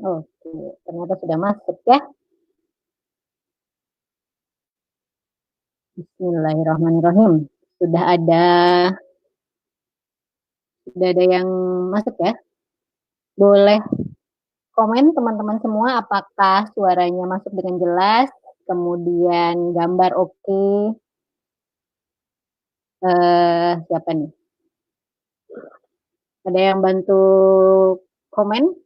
Oke, ternyata sudah masuk ya. Bismillahirrahmanirrahim. Sudah ada sudah ada yang masuk ya? Boleh komen teman-teman semua apakah suaranya masuk dengan jelas, kemudian gambar oke. Siapa nih? Ada yang bantu komen?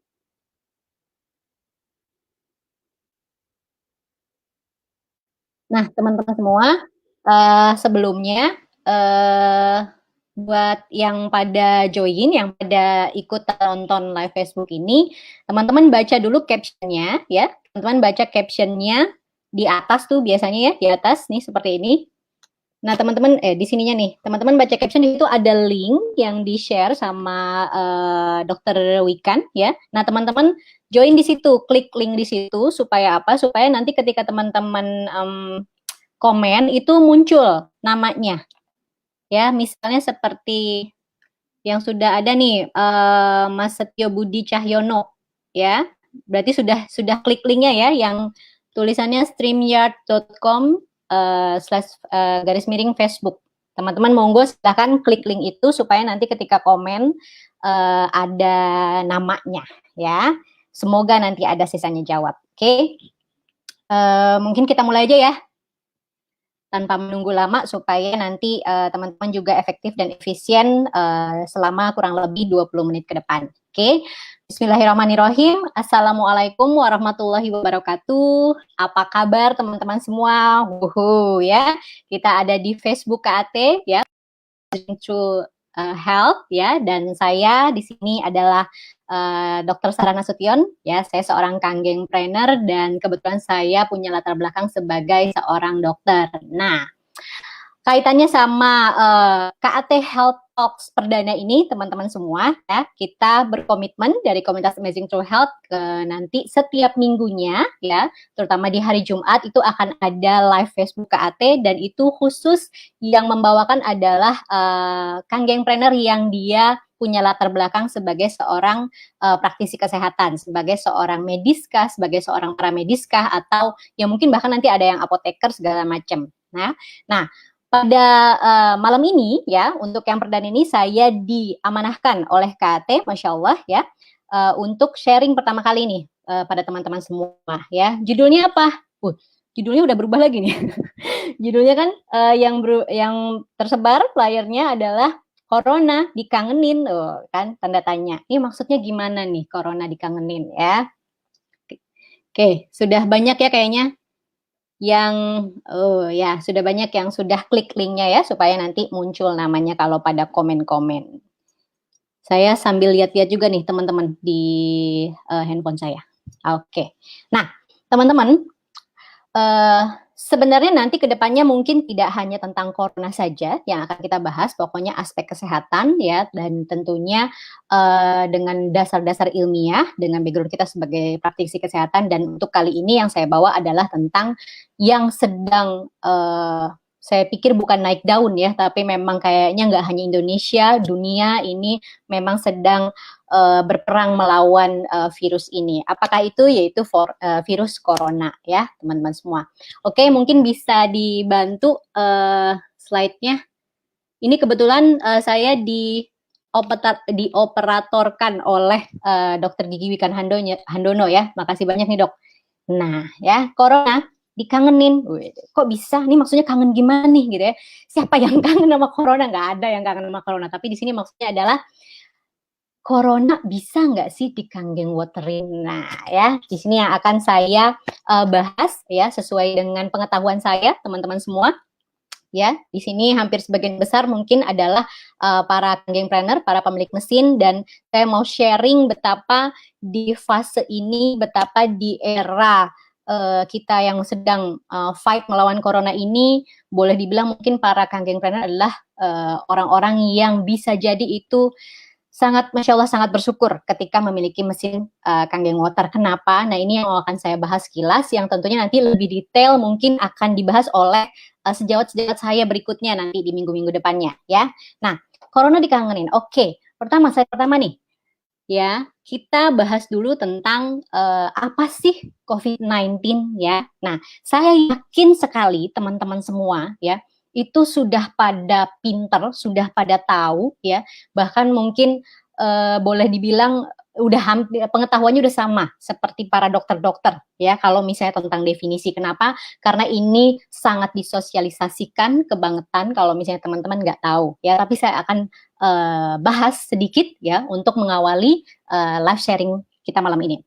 Nah, teman-teman semua, sebelumnya buat yang pada join, yang pada ikut nonton live Facebook ini, teman-teman baca dulu captionnya ya. Teman-teman baca captionnya di atas tuh biasanya ya, di atas nih seperti ini. Nah, teman-teman di sininya nih, teman-teman baca caption di situ ada link yang di-share sama Dokter Wikan ya. Nah, teman-teman join di situ, klik link di situ supaya apa? Supaya nanti ketika teman-teman komen itu muncul namanya. Ya, misalnya seperti yang sudah ada nih Mas Setio Budi Cahyono ya. Berarti sudah klik linknya ya yang tulisannya streamyard.com garis miring Facebook. Teman-teman monggo silahkan klik link itu supaya nanti ketika komen ada namanya ya. Semoga nanti ada sisanya jawab. Oke. Mungkin kita mulai aja ya. Tanpa menunggu lama supaya nanti teman-teman juga efektif dan efisien selama kurang lebih 20 menit ke depan. Oke. Bismillahirrahmanirrahim. Assalamualaikum warahmatullahi wabarakatuh. Apa kabar teman-teman semua? Ya. Kita ada di Facebook KAT ya. Through Health ya, dan saya di sini adalah Dr. Sarah Nasution ya. Saya seorang kanggeng trainer dan kebetulan saya punya latar belakang sebagai seorang dokter. Nah, kaitannya sama KAT Health Talks perdana ini teman-teman semua ya, kita berkomitmen dari komunitas Amazing True Health nanti setiap minggunya ya, terutama di hari Jumat itu akan ada live Facebook KAT dan itu khusus yang membawakan adalah kanggeng trainer yang dia punya latar belakang sebagai seorang praktisi kesehatan, sebagai seorang mediskah, sebagai seorang paramediskah, atau ya mungkin bahkan nanti ada yang apoteker segala macam. Nah, pada malam ini ya, untuk yang perdana ini saya diamanahkan oleh KAT, Masya Allah ya, untuk sharing pertama kali nih pada teman-teman semua ya. Judulnya apa? Judulnya udah berubah lagi nih. Judulnya kan yang tersebar flyernya adalah Corona dikangenin, kan tanda tanya. Ini maksudnya gimana nih Corona dikangenin ya? Oke, sudah banyak ya kayaknya yang ya sudah banyak yang sudah klik linknya ya supaya nanti muncul namanya kalau pada komen-komen. Saya sambil lihat-lihat juga nih teman-teman di handphone saya. Oke. Nah, teman-teman, sebenarnya nanti kedepannya mungkin tidak hanya tentang corona saja yang akan kita bahas, pokoknya aspek kesehatan ya, dan tentunya dengan dasar-dasar ilmiah, dengan background kita sebagai praktisi kesehatan, dan untuk kali ini yang saya bawa adalah tentang yang sedang saya pikir bukan naik daun ya, tapi memang kayaknya nggak hanya Indonesia, dunia ini memang sedang berperang melawan virus ini. Apakah itu? Yaitu virus corona ya, teman-teman semua. Oke, mungkin bisa dibantu slide-nya. Ini kebetulan saya dioperatorkan oleh Dr. Gigi Wikan Handono ya. Makasih banyak nih, Dok. Nah, ya, corona dikangenin. Kok bisa? Ini maksudnya kangen gimana nih gitu ya. Siapa yang kangen sama corona? Nggak ada yang kangen sama corona. Tapi di sini maksudnya adalah corona bisa nggak sih dikanggeng waterin? Nah, ya, di sini yang akan saya bahas ya sesuai dengan pengetahuan saya, teman-teman semua. Ya, di sini hampir sebagian besar mungkin adalah para kanggengpreneur, para pemilik mesin, dan saya mau sharing betapa di fase ini, betapa di era kita yang sedang fight melawan corona ini, boleh dibilang mungkin para kanggengpreneur adalah orang-orang yang bisa jadi itu sangat, Masya Allah, sangat bersyukur ketika memiliki mesin kanggeng water. Kenapa? Nah, ini yang akan saya bahas sekilas, yang tentunya nanti lebih detail mungkin akan dibahas oleh sejawat-sejawat saya berikutnya nanti di minggu-minggu depannya ya. Nah, corona dikangenin. Oke, pertama nih, ya, kita bahas dulu tentang apa sih COVID-19 ya. Nah, saya yakin sekali teman-teman semua ya, itu sudah pada pinter, sudah pada tahu ya, bahkan mungkin boleh dibilang udah hampir pengetahuannya udah sama seperti para dokter-dokter ya kalau misalnya tentang definisi. Kenapa? Karena ini sangat disosialisasikan kebangetan kalau misalnya teman-teman nggak tahu ya. Tapi saya akan bahas sedikit ya untuk mengawali live sharing kita malam ini.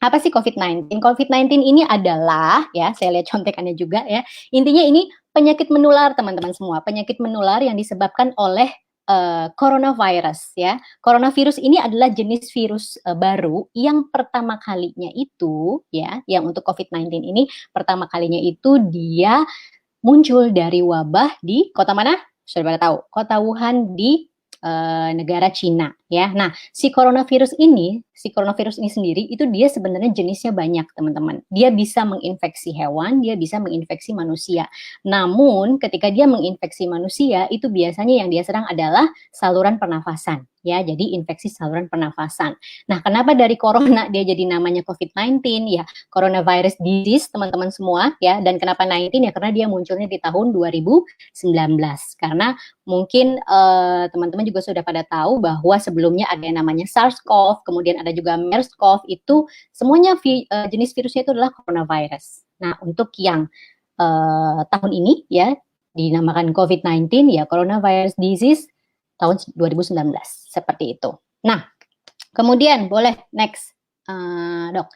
Apa sih COVID-19? COVID-19 ini adalah ya, saya lihat contekannya juga ya. Intinya ini penyakit menular teman-teman semua, penyakit menular yang disebabkan oleh coronavirus ya. Coronavirus ini adalah jenis virus baru yang pertama kalinya itu ya, yang untuk COVID-19 ini pertama kalinya itu dia muncul dari wabah di kota mana? Sudah pada tahu, kota Wuhan di negara Cina ya. Nah, si coronavirus ini sendiri itu dia sebenarnya jenisnya banyak, teman-teman. Dia bisa menginfeksi hewan, dia bisa menginfeksi manusia. Namun, ketika dia menginfeksi manusia, itu biasanya yang dia serang adalah saluran pernafasan ya. Jadi infeksi saluran pernafasan. Nah, kenapa dari corona dia jadi namanya COVID-19 ya? Coronavirus disease, teman-teman semua ya. Dan kenapa 19 ya? Karena dia munculnya di tahun 2019. Karena mungkin teman-teman juga sudah pada tahu bahwa sebelumnya ada yang namanya SARS-CoV, kemudian ada juga MERS-CoV, itu semuanya jenis virusnya itu adalah coronavirus. Nah, untuk yang tahun ini ya dinamakan COVID-19 ya, coronavirus disease tahun 2019 seperti itu. Nah, kemudian boleh next, Dok.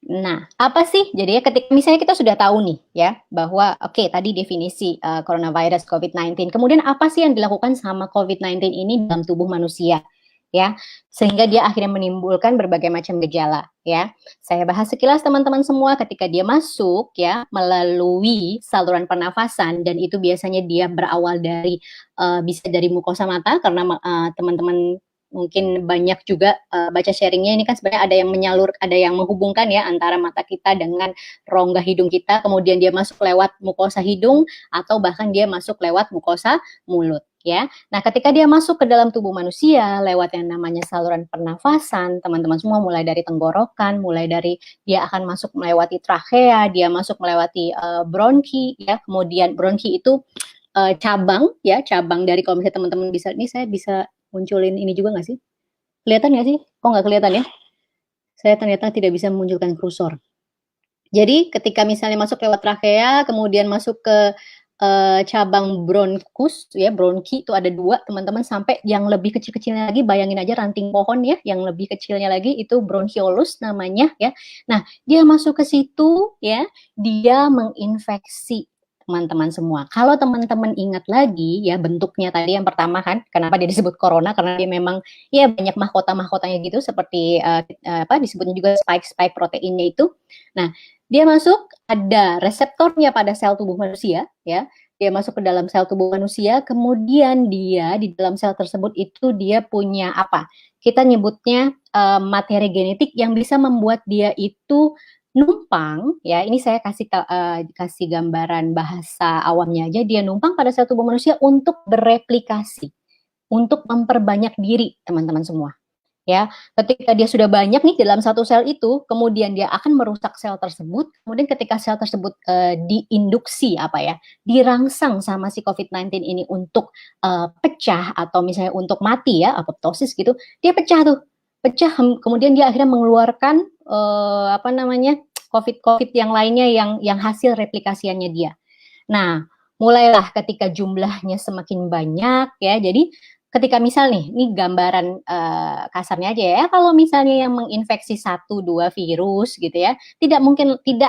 Nah, apa sih? Jadi ya ketika misalnya kita sudah tahu nih ya bahwa oke, tadi definisi coronavirus COVID-19. Kemudian apa sih yang dilakukan sama COVID-19 ini dalam tubuh manusia? Ya, sehingga dia akhirnya menimbulkan berbagai macam gejala ya. Saya bahas sekilas teman-teman semua ketika dia masuk ya melalui saluran pernafasan, dan itu biasanya dia berawal dari bisa dari mukosa mata karena teman-teman mungkin banyak juga baca sharingnya ini kan sebenarnya ada yang menyalur, ada yang menghubungkan ya antara mata kita dengan rongga hidung kita, kemudian dia masuk lewat mukosa hidung atau bahkan dia masuk lewat mukosa mulut ya. Nah, ketika dia masuk ke dalam tubuh manusia lewat yang namanya saluran pernafasan, teman-teman semua, mulai dari tenggorokan, mulai dari dia akan masuk melewati trachea, dia masuk melewati bronki ya, kemudian bronki itu cabang ya, cabang dari, kalau misalnya teman-teman bisa, ini saya bisa munculin ini juga nggak sih? Kelihatan nggak sih? Oh, nggak kelihatan ya? Saya ternyata tidak bisa memunculkan kursor. Jadi ketika misalnya masuk lewat trachea, kemudian masuk ke cabang bronkus ya, bronki itu ada 2 teman-teman, sampai yang lebih kecil-kecilnya lagi, bayangin aja ranting pohon ya, yang lebih kecilnya lagi itu bronchiolus namanya ya. Nah, dia masuk ke situ ya, dia menginfeksi teman-teman semua. Kalau teman-teman ingat lagi ya bentuknya tadi yang pertama kan, kenapa dia disebut corona, karena dia memang ya banyak mahkota-mahkotanya gitu, seperti apa disebutnya juga spike proteinnya itu. Nah, dia masuk, ada reseptornya pada sel tubuh manusia ya. Dia masuk ke dalam sel tubuh manusia, kemudian dia di dalam sel tersebut itu dia punya apa? Kita nyebutnya materi genetik yang bisa membuat dia itu numpang ya. Ini saya kasih gambaran bahasa awamnya aja. Dia numpang pada sel tubuh manusia untuk bereplikasi, untuk memperbanyak diri, teman-teman semua. Ya, ketika dia sudah banyak nih dalam satu sel itu, kemudian dia akan merusak sel tersebut. Kemudian ketika sel tersebut diinduksi apa ya, dirangsang sama si COVID-19 ini untuk pecah atau misalnya untuk mati ya, apoptosis gitu, dia pecah tuh, pecah. Kemudian dia akhirnya mengeluarkan apa namanya, COVID yang lainnya yang hasil replikasiannya dia. Nah, mulailah ketika jumlahnya semakin banyak ya. Jadi ketika misal nih, ini gambaran kasarnya aja ya, kalau misalnya yang menginfeksi 1-2 virus gitu ya, tidak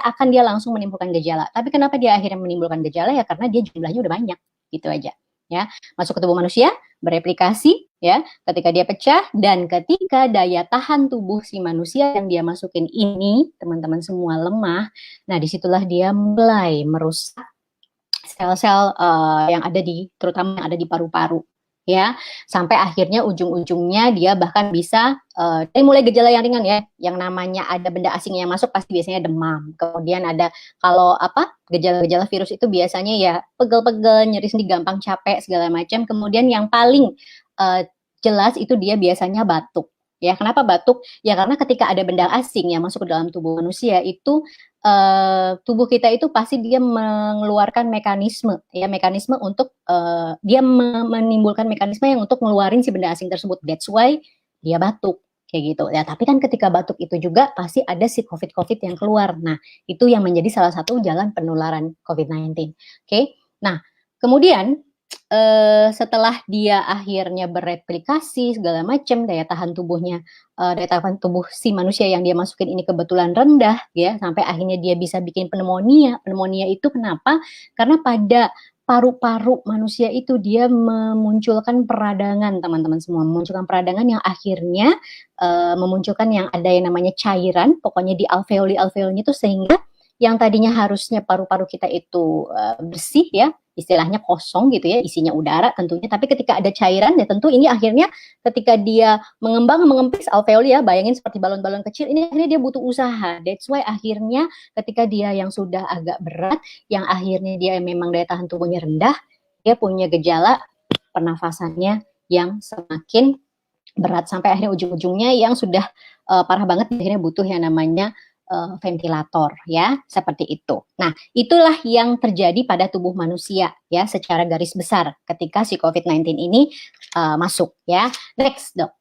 akan dia langsung menimbulkan gejala. Tapi kenapa dia akhirnya menimbulkan gejala ya? Karena dia jumlahnya udah banyak, gitu aja. Ya, masuk ke tubuh manusia, bereplikasi ya, ketika dia pecah, dan ketika daya tahan tubuh si manusia yang dia masukin ini, teman-teman semua, lemah, nah disitulah dia mulai merusak sel-sel yang ada di, terutama yang ada di paru-paru ya, sampai akhirnya ujung-ujungnya dia bahkan bisa dari mulai gejala yang ringan ya, yang namanya ada benda asing yang masuk pasti biasanya demam. Kemudian ada kalau apa gejala-gejala virus itu biasanya ya pegel-pegel, nyeri sendi, gampang capek segala macam. Kemudian yang paling jelas itu dia biasanya batuk. Ya, kenapa batuk? Ya karena ketika ada benda asing yang masuk ke dalam tubuh manusia itu tubuh kita itu pasti dia mengeluarkan mekanisme ya mekanisme untuk dia menimbulkan mekanisme yang untuk ngeluarin si benda asing tersebut. That's why dia batuk kayak gitu. Ya, tapi kan ketika batuk itu juga pasti ada si COVID yang keluar. Nah, itu yang menjadi salah satu jalan penularan COVID-19. Oke. Nah, kemudian setelah dia akhirnya bereplikasi segala macam, daya tahan tubuh si manusia yang dia masukin ini kebetulan rendah ya, sampai akhirnya dia bisa bikin pneumonia. Pneumonia itu kenapa? Karena pada paru-paru manusia itu dia memunculkan peradangan, teman-teman semua, memunculkan peradangan yang akhirnya memunculkan yang ada yang namanya cairan, pokoknya di alveoli-alveolnya itu, sehingga yang tadinya harusnya paru-paru kita itu bersih ya, istilahnya kosong gitu ya, isinya udara tentunya, tapi ketika ada cairan ya tentu ini akhirnya ketika dia mengempis alveoli ya, bayangin seperti balon-balon kecil, ini akhirnya dia butuh usaha. That's why akhirnya ketika dia yang sudah agak berat, yang akhirnya dia memang daya tahan tubuhnya rendah, dia punya gejala pernafasannya yang semakin berat sampai akhirnya ujung-ujungnya yang sudah parah banget, akhirnya butuh yang namanya ventilator ya, seperti itu. Nah, itulah yang terjadi pada tubuh manusia ya, secara garis besar ketika si COVID-19 ini masuk ya. Next, Dok.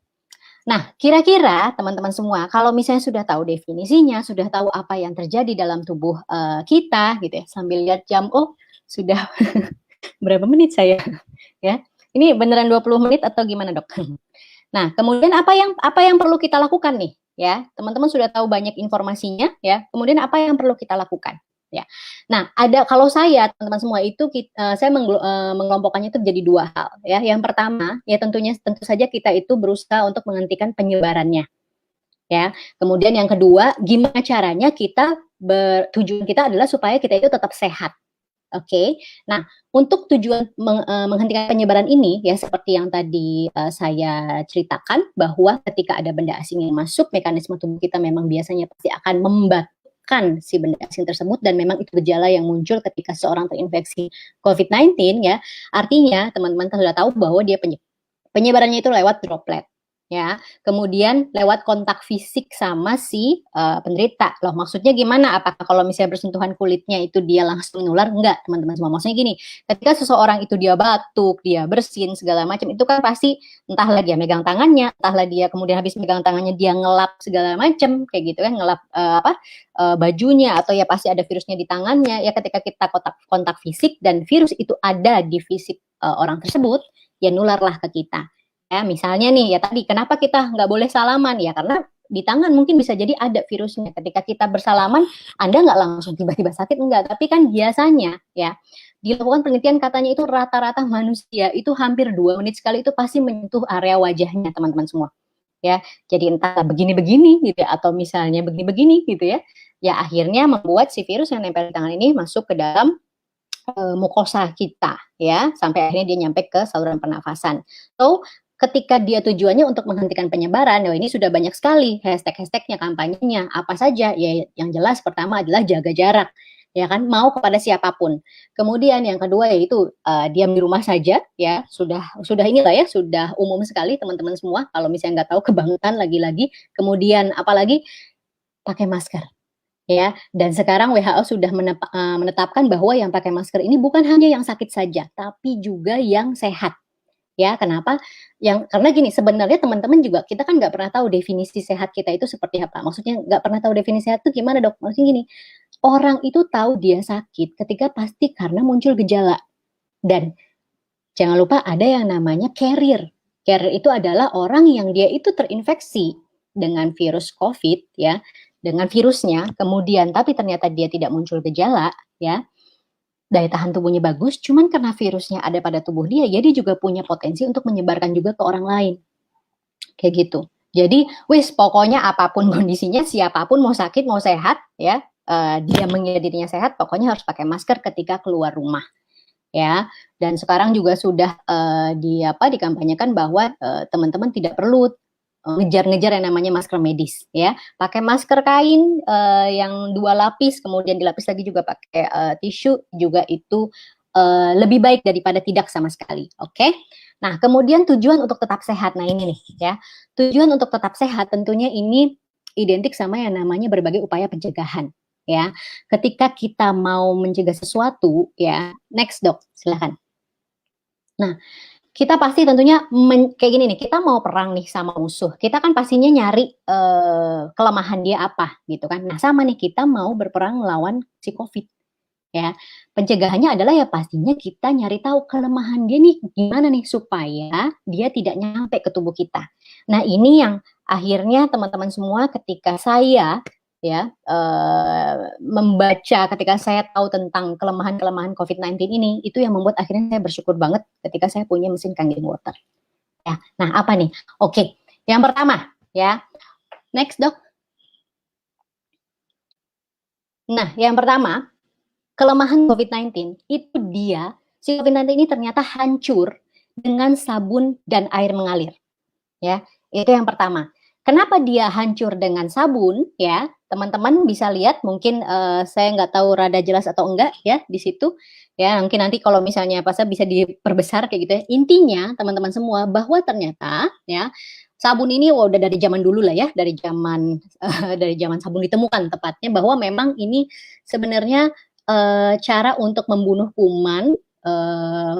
Nah, kira-kira teman-teman semua, kalau misalnya sudah tahu definisinya, sudah tahu apa yang terjadi dalam tubuh kita gitu ya, sambil lihat jam, oh sudah berapa menit saya ya. Ini beneran 20 menit atau gimana, Dok? Nah, kemudian apa yang perlu kita lakukan nih? Ya, teman-teman sudah tahu banyak informasinya ya. Kemudian apa yang perlu kita lakukan? Ya. Nah, kalau saya teman-teman semua itu saya mengelompokkannya itu jadi dua hal ya. Yang pertama, ya tentu saja kita itu berusaha untuk menghentikan penyebarannya. Ya. Kemudian yang kedua, gimana caranya tujuan kita adalah supaya kita itu tetap sehat. Oke. Nah, untuk tujuan menghentikan penyebaran ini ya, seperti yang tadi saya ceritakan, bahwa ketika ada benda asing yang masuk, mekanisme tubuh kita memang biasanya pasti akan membatukkan si benda asing tersebut, dan memang itu gejala yang muncul ketika seorang terinfeksi COVID-19 ya. Artinya teman-teman sudah tahu bahwa dia penyebarannya itu lewat droplet. Ya, kemudian lewat kontak fisik sama si penderita. Loh, maksudnya gimana? Apakah kalau misalnya bersentuhan kulitnya itu dia langsung menular? Enggak, teman-teman semua. Maksudnya gini, ketika seseorang itu dia batuk, dia bersin segala macam, itu kan pasti entahlah dia megang tangannya, entahlah dia kemudian habis megang tangannya dia ngelap segala macam kayak gitu kan, ngelap bajunya, atau ya pasti ada virusnya di tangannya. Ya ketika kita kontak fisik dan virus itu ada di fisik orang tersebut, ya nularlah ke kita. Ya, misalnya nih, ya tadi, kenapa kita nggak boleh salaman? Ya, karena di tangan mungkin bisa jadi ada virusnya. Ketika kita bersalaman, Anda nggak langsung tiba-tiba sakit, enggak. Tapi kan biasanya, ya, dilakukan penelitian katanya itu rata-rata manusia itu hampir 2 menit sekali itu pasti menyentuh area wajahnya, teman-teman semua. Ya, jadi entah begini-begini gitu ya, atau misalnya begini-begini gitu ya. Ya, akhirnya membuat si virus yang nempel di tangan ini masuk ke dalam mukosa kita, ya, sampai akhirnya dia nyampe ke saluran pernafasan. So, ketika dia tujuannya untuk menghentikan penyebaran, ini sudah banyak sekali hashtag-hashtagnya, kampanyenya, apa saja, ya yang jelas pertama adalah jaga jarak, ya kan, mau kepada siapapun. Kemudian yang kedua yaitu diam di rumah saja, ya, sudah inilah ya, sudah umum sekali teman-teman semua, kalau misalnya nggak tahu kebangetan lagi-lagi. Kemudian apalagi pakai masker. Ya, dan sekarang WHO sudah menetapkan bahwa yang pakai masker ini bukan hanya yang sakit saja, tapi juga yang sehat. Ya, kenapa? Karena gini, sebenarnya teman-teman juga, kita kan nggak pernah tahu definisi sehat kita itu seperti apa. Maksudnya nggak pernah tahu definisi sehat itu gimana, Dok? Maksudnya gini, orang itu tahu dia sakit ketika pasti karena muncul gejala. Dan jangan lupa ada yang namanya carrier. Carrier itu adalah orang yang dia itu terinfeksi dengan virus COVID, ya, dengan virusnya, kemudian tapi ternyata dia tidak muncul gejala, ya, daya tahan tubuhnya bagus, cuman karena virusnya ada pada tubuh dia, jadi juga punya potensi untuk menyebarkan juga ke orang lain. Kayak gitu. Jadi, pokoknya apapun kondisinya, siapapun mau sakit, mau sehat, ya, dia mengira dirinya sehat, pokoknya harus pakai masker ketika keluar rumah. ya. Dan sekarang juga sudah dikampanyekan bahwa teman-teman tidak perlu ngejar-ngejar yang namanya masker medis, ya. Pakai masker kain yang 2 lapis, kemudian dilapis lagi juga pakai tisu, juga itu lebih baik daripada tidak sama sekali. Oke. Nah, kemudian tujuan untuk tetap sehat. Nah, ini nih ya. Tujuan untuk tetap sehat tentunya ini identik sama yang namanya berbagai upaya pencegahan, ya. Ketika kita mau mencegah sesuatu, ya, next dok, silakan. Nah, kita pasti tentunya kayak gini nih, kita mau perang nih sama musuh, kita kan pastinya nyari kelemahan dia apa gitu kan. Nah, sama nih, kita mau berperang melawan si COVID, ya. Pencegahannya adalah ya pastinya kita nyari tahu kelemahan dia nih gimana nih supaya dia tidak nyampe ke tubuh kita. Nah, ini yang akhirnya teman-teman semua, ketika saya ya membaca, ketika saya tahu tentang kelemahan-kelemahan COVID-19 ini, itu yang membuat akhirnya saya bersyukur banget ketika saya punya mesin Kangen Water. Ya, nah apa nih? Oke, yang pertama ya, next dok. Nah, yang pertama, kelemahan COVID-19 itu si COVID-19 ini ternyata hancur dengan sabun dan air mengalir. Ya, itu yang pertama. Kenapa dia hancur dengan sabun? Ya, teman-teman bisa lihat, mungkin saya nggak tahu rada jelas atau enggak ya di situ. Ya, mungkin nanti kalau misalnya pas bisa diperbesar kayak gitu ya. Intinya teman-teman semua bahwa ternyata ya sabun ini udah dari zaman dulu lah ya, dari zaman dari zaman sabun ditemukan tepatnya, bahwa memang ini sebenarnya cara untuk membunuh kuman,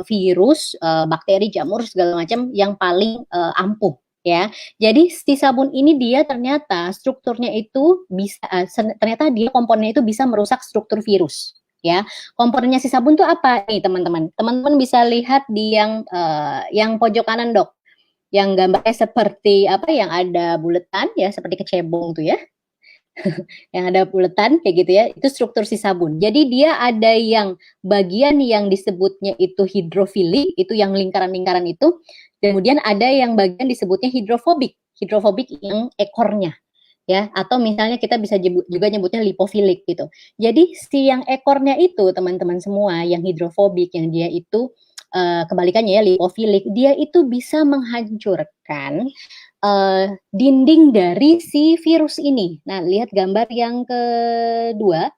virus, bakteri, jamur segala macam yang paling ampuh, ya. Jadi si sabun ini dia ternyata strukturnya itu bisa ternyata dia komponennya itu bisa merusak struktur virus, ya. Komponennya si sabun tuh apa nih teman-teman? Teman-teman bisa lihat di yang pojok kanan dok, yang gambarnya seperti apa, yang ada buletan ya, seperti kecebong tuh ya, yang ada buletan kayak gitu ya, itu struktur si sabun. Jadi dia ada yang bagian yang disebutnya itu hidrofilik, itu yang lingkaran-lingkaran itu, kemudian ada yang bagian disebutnya hidrofobik, hidrofobik yang ekornya, ya, atau misalnya kita bisa juga nyebutnya lipofilik gitu. Jadi si yang ekornya itu teman-teman semua, yang hidrofobik, yang dia itu kebalikannya ya lipofilik, dia itu bisa menghancurkan dinding dari si virus ini. Nah, lihat gambar yang kedua,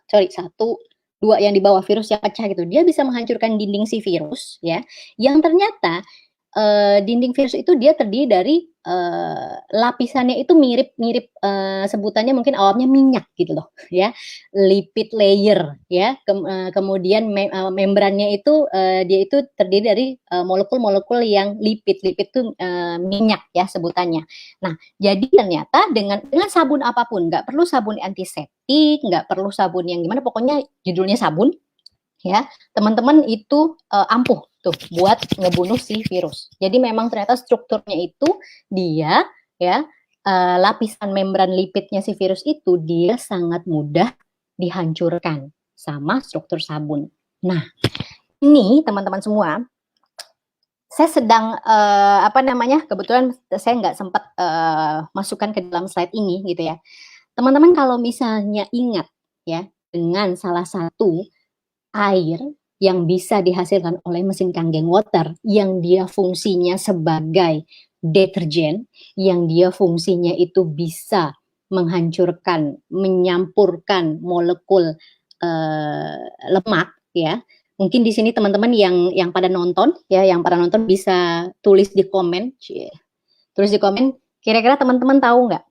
sorry, satu, dua, yang di bawah virus yang pecah gitu. Dia bisa menghancurkan dinding si virus, ya, yang ternyata dinding virus itu dia terdiri dari lapisannya itu mirip-mirip, sebutannya mungkin awamnya minyak gitu loh ya, lipid layer ya, kemudian membrannya itu dia itu terdiri dari molekul-molekul yang lipid itu minyak ya sebutannya. Nah, jadi ternyata dengan sabun apapun, nggak perlu sabun antiseptik, nggak perlu sabun yang gimana, pokoknya judulnya sabun, ya, teman-teman itu ampuh tuh buat ngebunuh si virus. Jadi memang ternyata strukturnya itu dia ya, lapisan membran lipidnya si virus itu dia sangat mudah dihancurkan sama struktur sabun. Nah, ini teman-teman semua, saya sedang kebetulan saya nggak sempat masukkan ke dalam slide ini gitu ya. Teman-teman kalau misalnya ingat ya, dengan salah satu air yang bisa dihasilkan oleh mesin Kangen Water, yang dia fungsinya sebagai deterjen, yang dia fungsinya itu bisa menghancurkan, menyampurkan molekul lemak ya. Mungkin di sini teman-teman yang pada nonton ya, yang pada nonton bisa tulis di komen, tulis di komen, kira-kira teman-teman tahu nggak?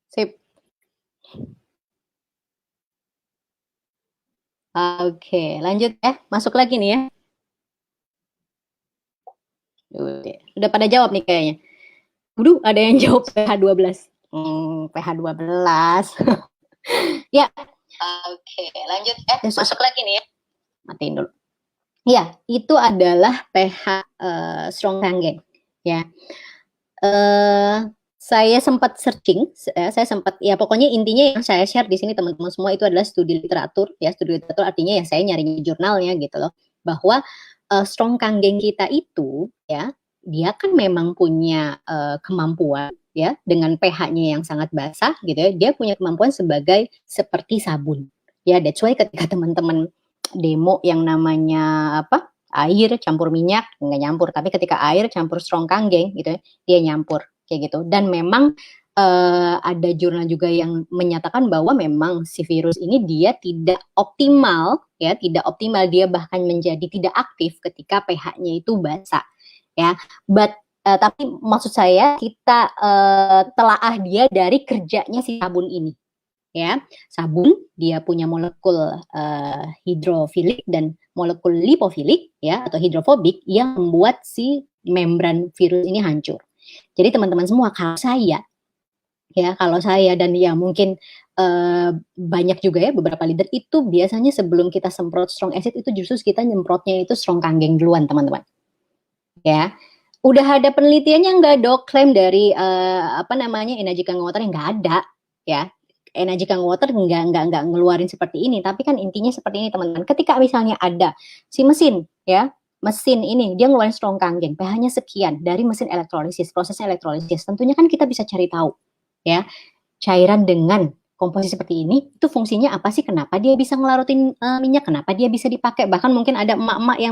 Sip. Oke, lanjut ya. Masuk lagi nih ya. Udah pada jawab nih kayaknya. Waduh, ada yang jawab pH 12. pH 12. Ya. Oke, lanjut. Masuk lagi nih ya. Matiin dulu. Ya, itu adalah pH strong kangen. Ya. Saya sempat searching, ya pokoknya intinya yang saya share di sini teman-teman semua itu adalah studi literatur, ya studi literatur artinya ya saya nyari jurnalnya gitu loh, bahwa strong kangen kita itu ya dia kan memang punya kemampuan ya dengan pH-nya yang sangat basah gitu ya, dia punya kemampuan seperti sabun. Ya that's why ketika teman-teman demo yang namanya apa air campur minyak nggak nyampur, tapi ketika air campur strong kangen gitu ya, dia nyampur kayak gitu. Dan memang ada jurnal juga yang menyatakan bahwa memang si virus ini dia tidak optimal ya, tidak optimal, dia bahkan menjadi tidak aktif ketika pH-nya itu basah ya. Tapi maksud saya kita telaah dia dari kerjanya si sabun ini ya. Sabun dia punya molekul hidrofilik dan molekul lipofilik ya atau hidrofobik yang membuat si membran virus ini hancur. Jadi teman-teman semua, kalau saya dan ya mungkin banyak juga ya beberapa leader itu biasanya sebelum kita semprot strong acid itu justru kita nyemprotnya itu strong kangen duluan teman-teman. Ya, udah ada penelitiannya nggak dok? Klaim dari energy kangen water yang nggak ada ya. Energy kangen water nggak ngeluarin seperti ini, tapi kan intinya seperti ini teman-teman. Ketika misalnya ada si mesin ya, mesin ini dia ngeluarin strong kangen, pH-nya sekian dari mesin elektrolisis, proses elektrolisis, tentunya kan kita bisa cari tahu ya cairan dengan komposisi seperti ini itu fungsinya apa sih, kenapa dia bisa ngelarutin minyak, kenapa dia bisa dipakai, bahkan mungkin ada emak-emak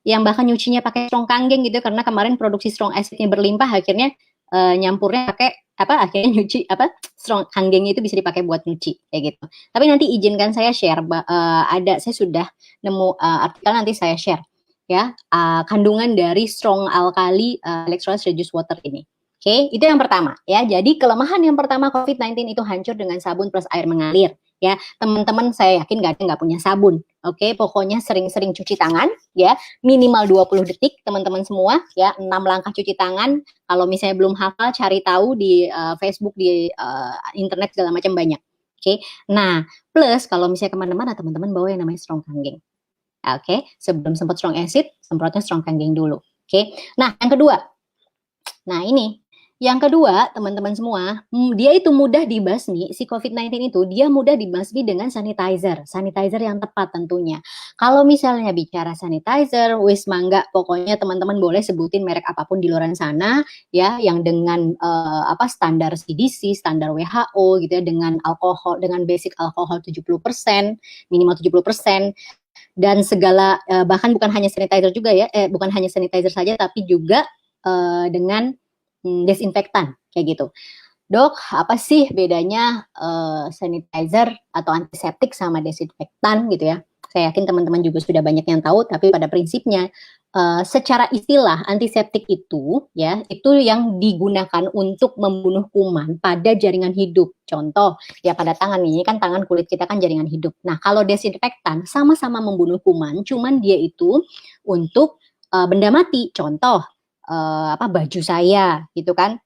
yang bahkan nyucinya pakai strong kangen gitu karena kemarin produksi strong acidnya berlimpah akhirnya nyampurnya pakai akhirnya nyuci strong kangennya itu bisa dipakai buat nyuci kayak gitu. Tapi nanti izinkan saya share saya sudah nemu artikel, nanti saya share ya kandungan dari strong alkali electrolyte reduced water ini. Oke, itu yang pertama ya. Jadi kelemahan yang pertama COVID-19 itu hancur dengan sabun plus air mengalir ya. Teman-teman saya yakin nggak punya sabun. Oke, pokoknya sering-sering cuci tangan ya. Minimal 20 detik teman-teman semua ya. 6 langkah cuci tangan. Kalau misalnya belum hafal cari tahu di Facebook, di internet segala macam banyak. Oke. Nah, plus kalau misalnya kemana-mana teman-teman bawa yang namanya strong kangen. Oke, sebelum sempat strong acid, semprotnya strong kangen dulu. Oke. Nah, yang kedua. Nah, ini yang kedua, teman-teman semua, dia itu mudah dibasmi, si COVID-19 itu dia mudah dibasmi dengan sanitizer yang tepat tentunya. Kalau misalnya bicara sanitizer, wis mangga, pokoknya teman-teman boleh sebutin merek apapun di luar sana, ya, yang dengan standar CDC, standar WHO, gitu ya, dengan alkohol, dengan basic alkohol 70%, minimal 70%, dan segala, bahkan bukan hanya sanitizer juga ya, bukan hanya sanitizer saja, tapi juga dengan desinfektan kayak gitu. Dok, apa sih bedanya sanitizer atau antiseptik sama desinfektan gitu ya? Saya yakin teman-teman juga sudah banyak yang tahu, tapi pada prinsipnya secara istilah antiseptik itu ya itu yang digunakan untuk membunuh kuman pada jaringan hidup. Contoh ya pada tangan, ini kan tangan, kulit kita kan jaringan hidup. Nah kalau desinfektan sama-sama membunuh kuman, cuman dia itu untuk benda mati. Contoh baju saya gitu kan,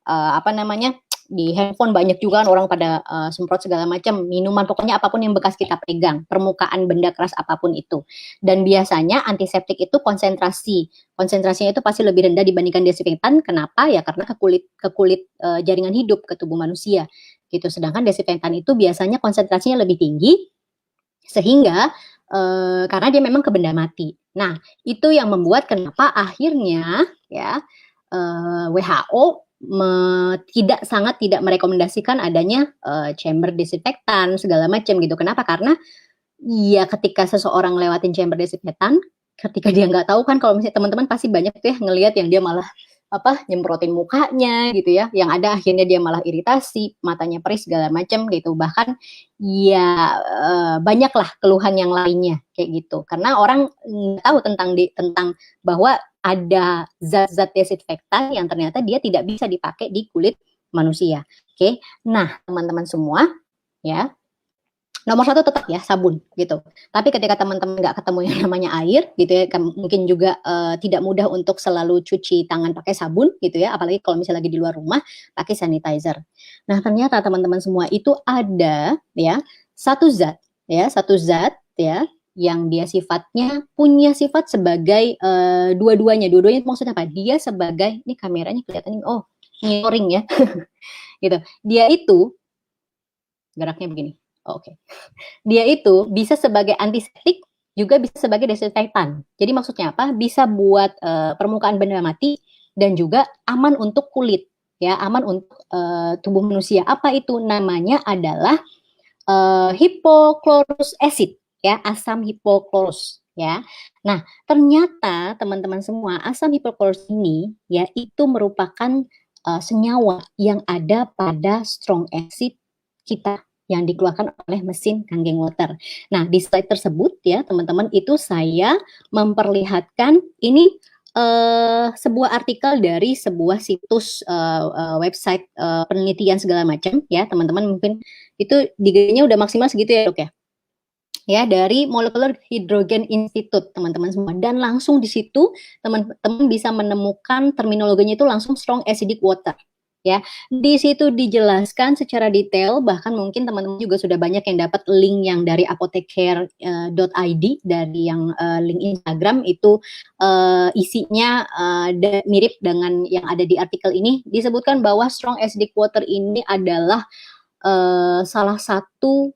di handphone banyak juga kan orang pada semprot segala macam, minuman, pokoknya apapun yang bekas kita pegang, permukaan benda keras apapun itu. Dan biasanya antiseptik itu konsentrasinya itu pasti lebih rendah dibandingkan desinfektan. Kenapa? Ya karena ke kulit jaringan hidup, ke tubuh manusia gitu. Sedangkan desinfektan itu biasanya konsentrasinya lebih tinggi sehingga karena dia memang ke benda mati. Nah, itu yang membuat kenapa akhirnya ya WHO sangat tidak merekomendasikan adanya chamber desinfektan segala macam gitu. Kenapa? Karena ya ketika seseorang lewatin chamber desinfektan, ketika dia nggak tahu kan, kalau misalnya teman-teman pasti banyak tuh ya ngelihat yang dia malah nyemprotin mukanya gitu ya, yang ada akhirnya dia malah iritasi, matanya perih segala macam gitu. Bahkan ya banyaklah keluhan yang lainnya kayak gitu. Karena orang nggak tahu tentang bahwa ada zat-zat desinfektan yang ternyata dia tidak bisa dipakai di kulit manusia. Oke. Nah, teman-teman semua ya. Nomor satu tetap ya sabun gitu. Tapi ketika teman-teman nggak ketemu yang namanya air gitu ya, mungkin juga tidak mudah untuk selalu cuci tangan pakai sabun gitu ya, apalagi kalau misalnya lagi di luar rumah pakai sanitizer. Nah ternyata teman-teman semua itu ada ya satu zat ya yang dia sifatnya punya sifat sebagai dua-duanya itu maksudnya apa? Dia sebagai ini kameranya kelihatan oh nyoring ya gitu. Dia itu geraknya begini. Oh, oke. Dia itu bisa sebagai antiseptik, juga bisa sebagai desinfektan. Jadi maksudnya apa? Bisa buat permukaan benda mati dan juga aman untuk kulit, ya, aman untuk tubuh manusia. Apa itu? Namanya adalah hypochlorous acid, ya, asam hipochlorous, ya. Nah, ternyata teman-teman semua, asam hipochlorous ini ya itu merupakan senyawa yang ada pada strong acid kita yang dikeluarkan oleh mesin Kangen Water. Nah, di slide tersebut ya, teman-teman, itu saya memperlihatkan ini sebuah artikel dari sebuah situs website penelitian segala macam ya, teman-teman mungkin itu diganya udah maksimal segitu ya, Dok ya. Ya, dari Molecular Hydrogen Institute, teman-teman semua. Dan langsung di situ teman-teman bisa menemukan terminologinya itu langsung strong acidic water. Ya, di situ dijelaskan secara detail, bahkan mungkin teman-teman juga sudah banyak yang dapat link yang dari apotheker.id, dari yang link Instagram itu isinya mirip dengan yang ada di artikel ini. Disebutkan bahwa strong acidic water ini adalah salah satu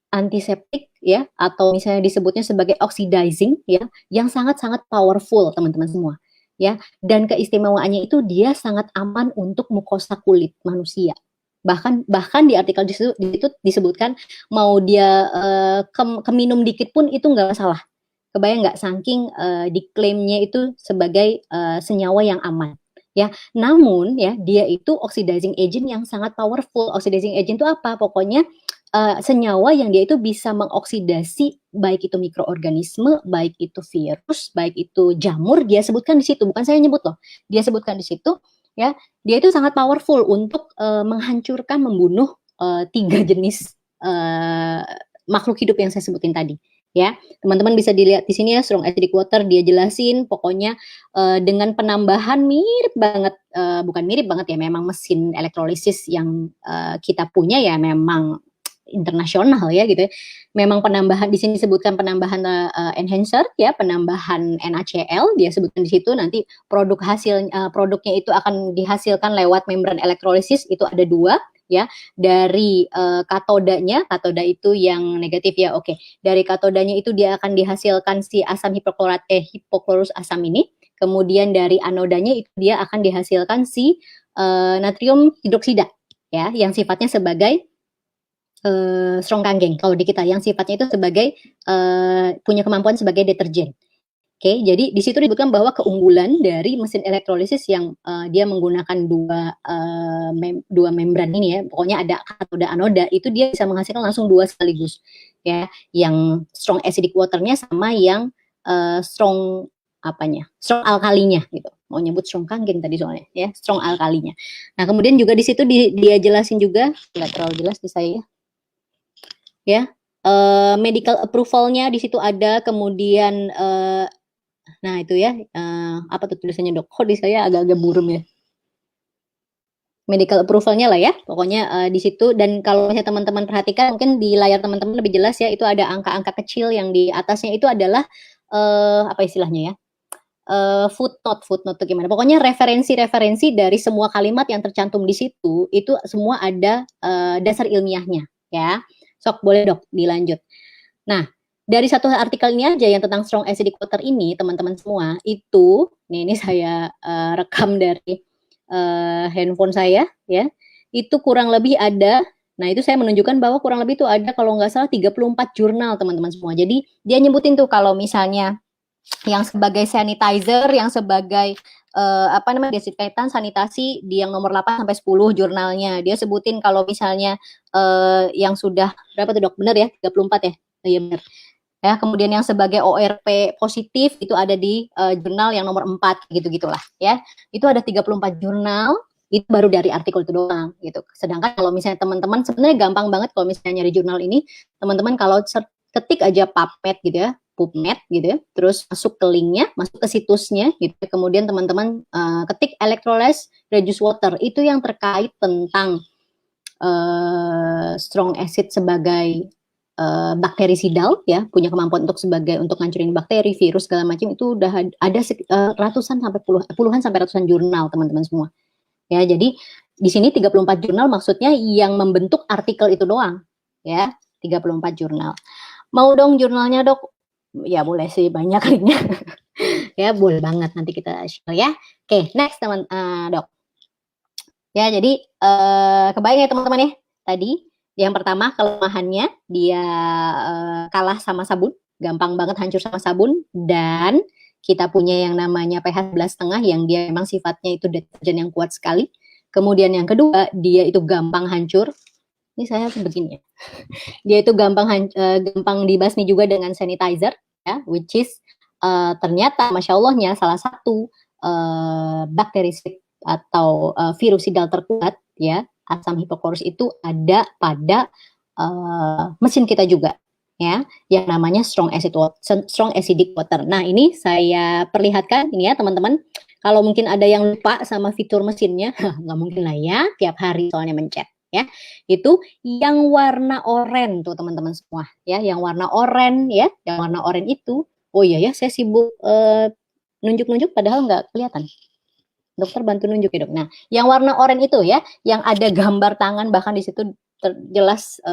antiseptik ya, atau misalnya disebutnya sebagai oxidizing ya, yang sangat-sangat powerful teman-teman semua ya. Dan keistimewaannya itu dia sangat aman untuk mukosa kulit manusia. Bahkan di artikel itu disebutkan mau dia keminum dikit pun itu nggak masalah. Kebayang nggak, saking diklaimnya itu sebagai senyawa yang aman ya. Namun ya, dia itu oxidizing agent yang sangat powerful. Oxidizing agent itu apa? Pokoknya senyawa yang dia itu bisa mengoksidasi baik itu mikroorganisme, baik itu virus, baik itu jamur, dia sebutkan di situ, bukan saya nyebut loh. Dia sebutkan di situ ya, dia itu sangat powerful untuk menghancurkan, membunuh 3 jenis makhluk hidup yang saya sebutin tadi. Ya, teman-teman bisa dilihat di sini ya, strong acidic water dia jelasin pokoknya dengan penambahan mirip banget, bukan mirip banget ya, memang mesin elektrolisis yang kita punya ya memang internasional ya gitu ya. Memang penambahan di sini disebutkan penambahan enhancer ya, penambahan NaCl dia sebutkan di situ. Nanti produknya itu akan dihasilkan lewat membran elektrolisis, itu ada 2 ya, dari katodanya, katoda itu yang negatif ya, oke. Dari katodanya itu dia akan dihasilkan si asam hipochlorous asam ini. Kemudian dari anodanya itu dia akan dihasilkan si natrium hidroksida ya, yang sifatnya sebagai strong kangen kalau di kita, yang sifatnya itu sebagai punya kemampuan sebagai deterjen. Oke, jadi di situ disebutkan bahwa keunggulan dari mesin elektrolisis yang dia menggunakan dua membran ini ya, pokoknya ada katoda anoda, itu dia bisa menghasilkan langsung 2 sekaligus ya, yang strong acidic waternya sama yang strong strong alkalinya gitu. Mau nyebut strong kangen tadi soalnya ya, strong alkalinya. Nah, kemudian juga di situ dia jelasin juga, nggak terlalu jelas di saya ya, medical approval-nya di situ ada, kemudian nah itu ya, apa tuh tulisannya, Dok? Kok di saya agak-agak buram ya? Medical approval-nya lah ya, pokoknya di situ. Dan kalau misalnya teman-teman perhatikan, mungkin di layar teman-teman lebih jelas ya, itu ada angka-angka kecil yang di atasnya itu adalah apa istilahnya ya? Footnote tuh gimana? Pokoknya referensi-referensi dari semua kalimat yang tercantum di situ, itu semua ada dasar ilmiahnya ya. Sok boleh, Dok, dilanjut. Nah, dari satu artikel ini aja yang tentang strong acidic water ini, teman-teman semua, itu ini saya rekam dari handphone saya ya. Itu kurang lebih ada, nah itu saya menunjukkan bahwa kurang lebih itu ada kalau nggak salah 34 jurnal, teman-teman semua. Jadi dia nyebutin tuh kalau misalnya yang sebagai sanitizer, yang sebagai desinfektan, sanitasi di yang nomor 8 sampai 10 jurnalnya. Dia sebutin kalau misalnya yang sudah berapa tuh, Dok? Benar ya? 34 ya? Iya benar. Ya, kemudian yang sebagai ORP positif itu ada di jurnal yang nomor 4 gitu-gitulah ya. Itu ada 34 jurnal itu baru dari artikel itu doang gitu. Sedangkan kalau misalnya teman-teman sebenarnya gampang banget kalau misalnya nyari jurnal ini, teman-teman kalau ketik aja PubMed gitu ya, PubMed gitu ya, terus masuk ke linknya, masuk ke situsnya gitu, kemudian teman-teman ketik electrolyze reduce water, itu yang terkait tentang strong acid sebagai bakterisidal ya, punya kemampuan untuk ngancurin bakteri, virus segala macam, itu udah ada ratusan sampai puluhan sampai ratusan jurnal teman-teman semua. Ya, jadi di sini 34 jurnal maksudnya yang membentuk artikel itu doang ya, 34 jurnal. Mau dong jurnalnya, Dok? Ya boleh sih, banyak linknya. Ya boleh banget, nanti kita share ya. Oke, next Dok. Ya, jadi kebayang ya teman-teman ya, tadi yang pertama kelemahannya dia kalah sama sabun, gampang banget hancur sama sabun, dan kita punya yang namanya pH 11,5 yang dia memang sifatnya itu deterjen yang kuat sekali. Kemudian yang kedua, dia itu gampang hancur. Ini saya begini ya. Dia itu gampang dibasmi juga dengan sanitizer ya, which is ternyata masya Allahnya salah satu bakterisid atau virusidal terkuat ya, asam hipoklorus itu ada pada mesin kita juga ya, yang namanya strong acidic water. Nah, ini saya perlihatkan ini ya teman-teman. Kalau mungkin ada yang lupa sama fitur mesinnya, nggak mungkin lah ya, tiap hari soalnya mencet ya. Itu yang warna oranye tuh teman-teman semua ya, yang warna oranye ya, yang warna oranye itu. Oh iya ya, saya sibuk nunjuk-nunjuk padahal nggak kelihatan. Dokter bantu nunjuk ya, Dok. Nah, yang warna oranye itu ya, yang ada gambar tangan, bahkan di situ jelas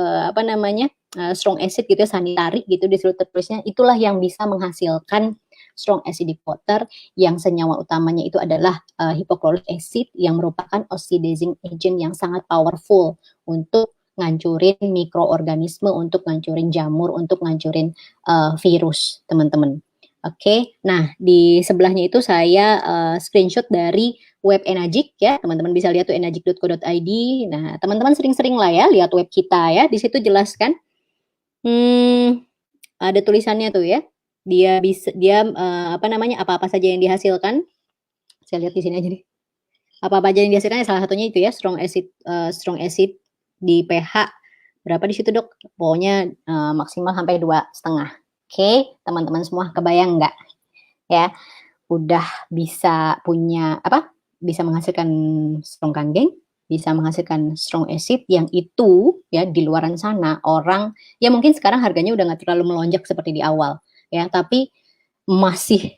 strong acid gitu ya, sanitari gitu di situ tertulisnya, itulah yang bisa menghasilkan strong acidic water yang senyawa utamanya itu adalah hypochlorous acid yang merupakan oxidizing agent yang sangat powerful untuk ngancurin mikroorganisme, untuk ngancurin jamur, untuk ngancurin virus, teman-teman. Oke, nah di sebelahnya itu saya screenshot dari web Enagic ya, teman-teman bisa lihat tuh enagic.co.id. Nah, teman-teman sering-sering lah ya lihat web kita ya, di situ jelas kan, ada tulisannya tuh ya, apa-apa saja yang dihasilkan. Saya lihat di sini aja nih. Apa-apa aja yang dihasilkan, salah satunya itu ya strong acid di pH berapa di situ, Dok? Pokoknya maksimal sampai 2,5. Oke, teman-teman semua kebayang nggak? Ya, udah bisa bisa menghasilkan strong kanggeng, bisa menghasilkan strong acid yang itu ya di luaran sana orang ya mungkin sekarang harganya udah nggak terlalu melonjak seperti di awal ya, tapi masih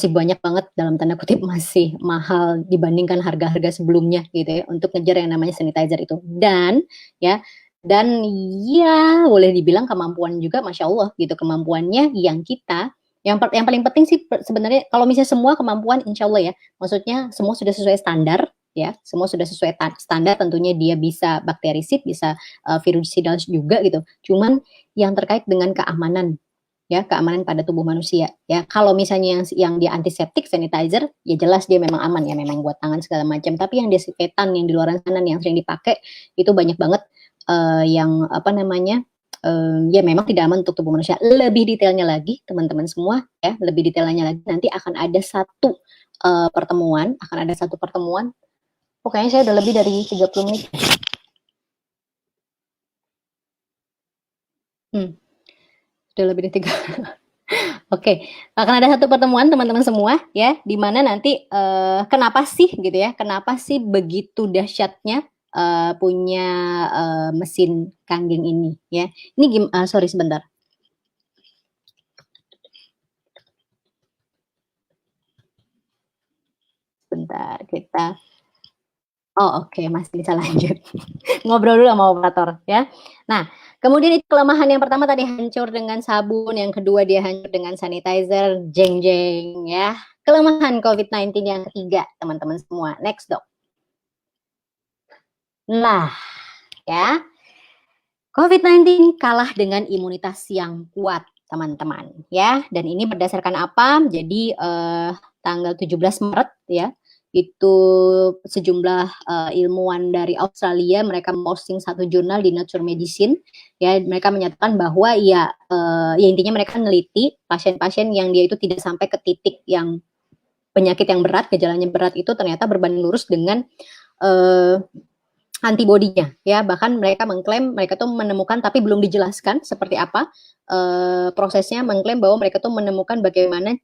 banyak banget dalam tanda kutip masih mahal dibandingkan harga-harga sebelumnya gitu ya untuk ngejar yang namanya sanitizer itu. Dan ya boleh dibilang kemampuan juga masya Allah gitu, kemampuannya yang paling penting sih sebenarnya kalau misalnya semua kemampuan insya Allah ya, maksudnya semua sudah sesuai standar ya, semua sudah sesuai standar, tentunya dia bisa bakterisid, bisa virusidal juga gitu. Cuman yang terkait dengan keamanan ya, keamanan pada tubuh manusia ya. Kalau misalnya yang dia antiseptik sanitizer ya jelas dia memang aman ya, memang buat tangan segala macam. Tapi yang desinfektan yang di luar sana yang sering dipakai itu banyak banget ya memang tidak aman untuk tubuh manusia. Lebih detailnya lagi teman-teman semua ya, lebih detailnya lagi nanti akan ada satu pertemuan. Kayaknya saya udah lebih dari 30 menit. Udah lebih dari 3. Oke, akan ada satu pertemuan teman-teman semua ya, di mana nanti kenapa sih gitu ya, kenapa sih begitu dahsyatnya punya mesin kanggeng ini ya. Ini sorry sebentar. Bentar kita. Oh oke, masih bisa lanjut. Ngobrol dulu sama operator ya. Nah, kemudian itu kelemahan yang pertama tadi hancur dengan sabun, yang kedua dia hancur dengan sanitizer, jeng jeng ya. Kelemahan COVID-19 yang ketiga, teman-teman semua. Next, Dok. Nah, ya. COVID-19 kalah dengan imunitas yang kuat, teman-teman ya. Dan ini berdasarkan apa? Jadi tanggal 17 Maret ya, itu sejumlah ilmuwan dari Australia mereka posting satu jurnal di Nature Medicine ya, mereka menyatakan bahwa ya intinya mereka meneliti pasien-pasien yang dia itu tidak sampai ke titik yang penyakit yang berat, gejalanya berat itu ternyata berbanding lurus dengan antibodinya ya, bahkan mereka mengklaim mereka tuh menemukan, tapi belum dijelaskan seperti apa prosesnya, mengklaim bahwa mereka tuh menemukan bagaimana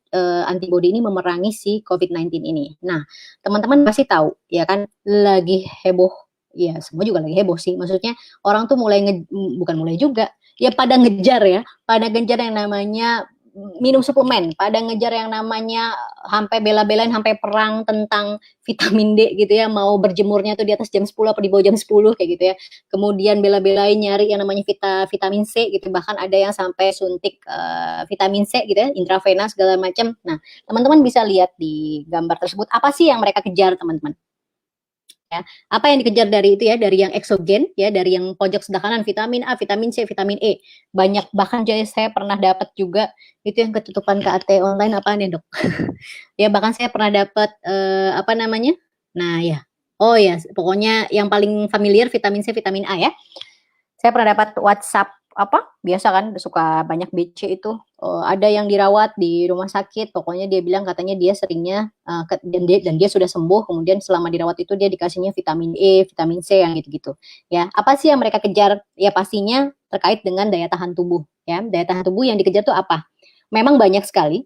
antibodi ini memerangi si COVID-19 ini. Nah, teman-teman pasti tahu ya kan, lagi heboh ya, semua juga lagi heboh sih, maksudnya orang tuh bukan mulai juga ya, pada ngejar ya, pada ngejar yang namanya minum suplemen, pada ngejar yang namanya sampai bela-belain, sampai perang tentang vitamin D gitu ya, mau berjemurnya tuh di atas jam 10 apa di bawah jam 10 kayak gitu ya. Kemudian bela-belain nyari yang namanya vitamin C gitu, bahkan ada yang sampai suntik vitamin C gitu ya, intravena segala macam. Nah, teman-teman bisa lihat di gambar tersebut apa sih yang mereka kejar, teman-teman. Ya, apa yang dikejar dari itu ya, dari yang eksogen ya, dari yang pojok sebelah kanan, vitamin A, vitamin C, vitamin E. Banyak, bahkan saya pernah dapat juga itu yang ketutupan KAT online, apaan ya, Dok? Ya, bahkan saya pernah dapat apa namanya? Nah, ya. Oh ya, pokoknya yang paling familiar vitamin C, vitamin A ya. Saya pernah dapat WhatsApp apa, biasa kan suka banyak BC itu, ada yang dirawat di rumah sakit, pokoknya dia bilang katanya dia seringnya dan dia sudah sembuh, kemudian selama dirawat itu dia dikasihnya vitamin E, vitamin C yang gitu-gitu. Ya, apa sih yang mereka kejar? Ya pastinya terkait dengan daya tahan tubuh ya. Daya tahan tubuh yang dikejar tuh apa? Memang banyak sekali,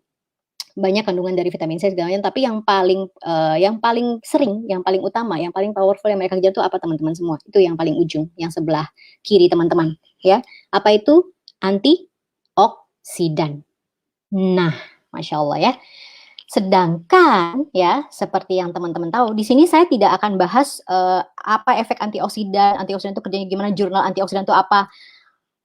banyak kandungan dari vitamin C segala macam, tapi yang paling sering, yang paling utama, yang paling powerful yang mereka kejar itu apa, teman-teman semua? Itu yang paling ujung, yang sebelah kiri, teman-teman, ya. Apa itu? Antioksidan. Nah, Masya Allah ya. Sedangkan ya, seperti yang teman-teman tahu, di sini saya tidak akan bahas apa efek antioksidan itu kerjanya gimana, jurnal antioksidan itu apa.